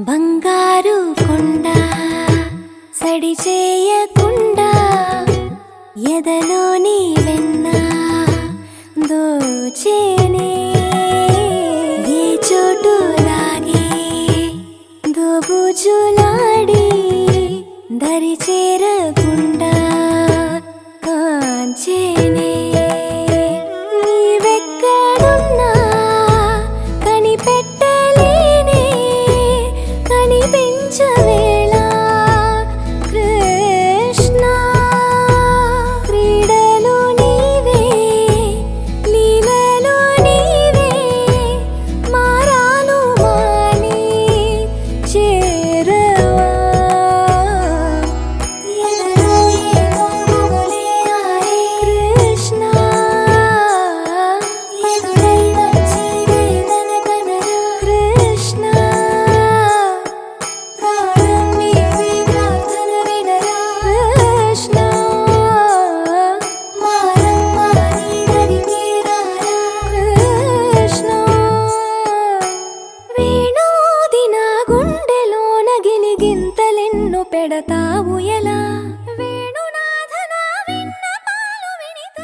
బంగారు కొండ సడి చేయకుండా ఎదలోని వెన్న దోచేనే ఏ చోటు లాగే దోబుజులాడి దరి చేరకుండా కాంచేనే నీవెక్కడున్నా కనిపెట్టలేనే కనిపించవేళ కృష్ణ క్రీడలు నీవే లీలలు నీవే మారాను మాని చేరవా ఎదలో ఏదో మొగలే ఆరే కృష్ణ ఎదురై వచ్చి వేదన కనరా కృష్ణ ప్రాణం నీవే ప్రార్థన వినరా కృష్ణ మారమ్మ నీ దరికి రారా కృష్ణ వేణోది నా గుండెలోన గిలిగింతలెన్నో పెడతావు ఎలా వేణునాథ నా విన్నపాలు వినిత